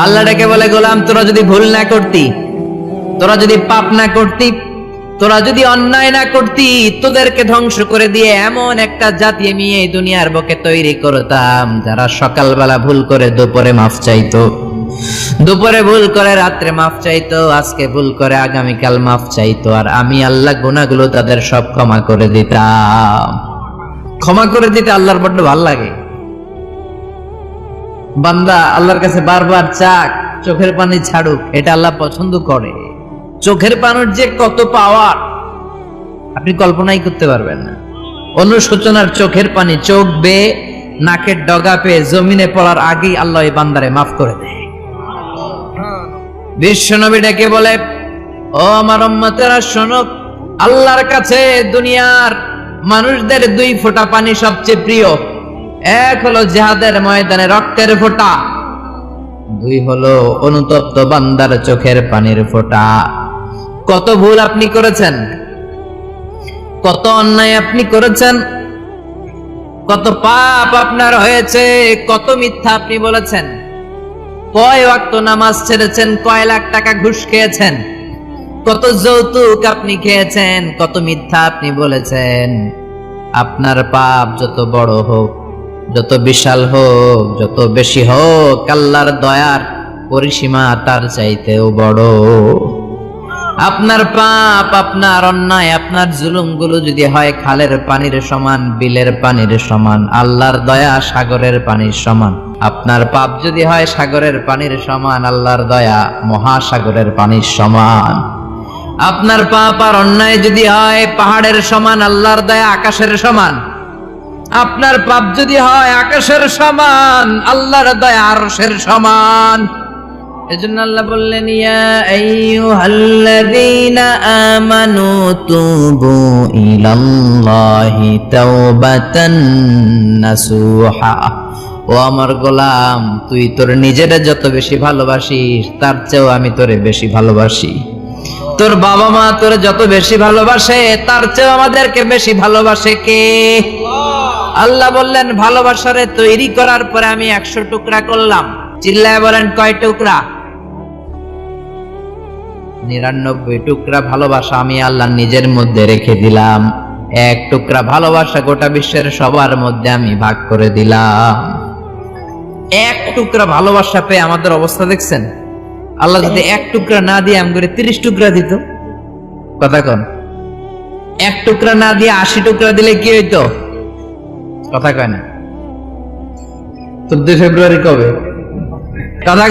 আল্লাহ ডেকে বলে, গোলাম তোরা যদি ভুল না করতি, তোরা যদি পাপ না করতি, তোরা যদি অন্যায় না করতি, তোদেরকে ধ্বংস করে দিয়ে এমন একটা জাতি আমি এই দুনিয়ার বুকে তৈরি করতাম যারা সকালবেলা ভুল করে দুপুরে মাফ চাইতো, দুপুরে ভুল করে রাত্রে মাফ চাইতো, আজকে ভুল করে আগামীকাল মাফ চাইতো, আর আমি আল্লাহ গুনাহগুলো তাদের সব ক্ষমা করে দিতাম। ক্ষমা করে দিতে আল্লাহর বড্ড ভালো লাগে। বান্দা আল্লাহর কাছে বারবার চাক, চোখের পানি ছাড়ুক, এটা আল্লাহ পছন্দ করে। চোখের পানির যে কত পাওয়ার আপনি কল্পনাই করতে পারবেন না। অনুশোচনার চোখের পানি চোখ বেয়ে নাকের ডগা পেয়ে জমিনে পড়ার আগেই আল্লাহ এই বান্দারে মাফ করে দেয়। বিশ্বনবী ডেকে বলে, ও আমার উম্মতেরা শোনো, আল্লাহর কাছে দুনিয়ার মানুষদের দুই ফোঁটা পানি সবচেয়ে প্রিয়। এক হলো জিহাদের ময়দানে রক্তের ফোঁটা, দুই হলো অনুতপ্ত বান্দার চোখের পানির ফোঁটা। কত ভুল আপনি করেছেন, কত অন্যায় আপনি করেছেন, কত পাপ আপনার হয়েছে, কত মিথ্যা আপনি বলেছেন, কয় ওয়াক্ত নামাজ ছেড়েছেন, কয় লাখ টাকা ঘুষ খেয়েছেন, কত যৌতুক আপনি খেয়েছেন, কত মিথ্যা আপনি বলেছেন। আপনার পাপ যত বড় হোক, যত বিশাল হোক, যত বেশি হোক, আল্লাহর দয়ার পরিসীমা তার চাইতেও বড়। আপনার পাপ, আপনার অন্যায়, আপনার জুলুমগুলো যদি হয় খালের পানির সমান, বিলের পানির সমান, আল্লাহর দয়া সাগরের পানির সমান। আপনার পাপ যদি হয় সাগরের পানির সমান, আল্লাহর দয়া মহাসাগরের পানির সমান। আপনার পাপ আর অন্যায় যদি হয় পাহাড়ের সমান, আল্লাহর দয়া আকাশের সমান। আপনার পাপ যদি হয় আকাশের সমান, আল্লাহর দয়া আরশের সমান। এজন্য আল্লাহ বললেন, ইয়া আইয়ুহাল্লাযীনা আমানু তুবু ইলাল্লাহি তাওবাতান নাসুহা। ও আমার গোলাম, তুই তোর নিজেরে যত বেশি ভালোবাসিস তার চেয়েও আমি তোরে বেশি ভালোবাসি। তোর বাবা মা তোরে যত বেশি ভালোবাসে তার চেয়েও আমাদেরকে বেশি ভালোবাসে কে? আল্লাহ বললেন, ভালোবাসারে তৈরি করার পরে আমি 100 টুকরা করলাম। চিল্লায় বলেন, কয় টুকরা? 99 টুকরা ভালোবাসা আমি আল্লাহ নিজের মধ্যে রেখে দিলাম। 1 টুকরা ভালোবাসা গোটা বিশ্বের সবার মধ্যে আমি ভাগ করে দিলাম। 1 টুকরা ভালোবাসা পেয়ে আমাদের অবস্থা দেখছেন? আল্লাহ যদি 1 টুকরা না দিয়ে আমগরে 30 টুকরা দিত, কথা কন। 1 টুকরা না দিয়ে 80 টুকরা দিলে কি হইতো? কথা কয় না। 14 ফেব্রুয়ারি কবে? কথা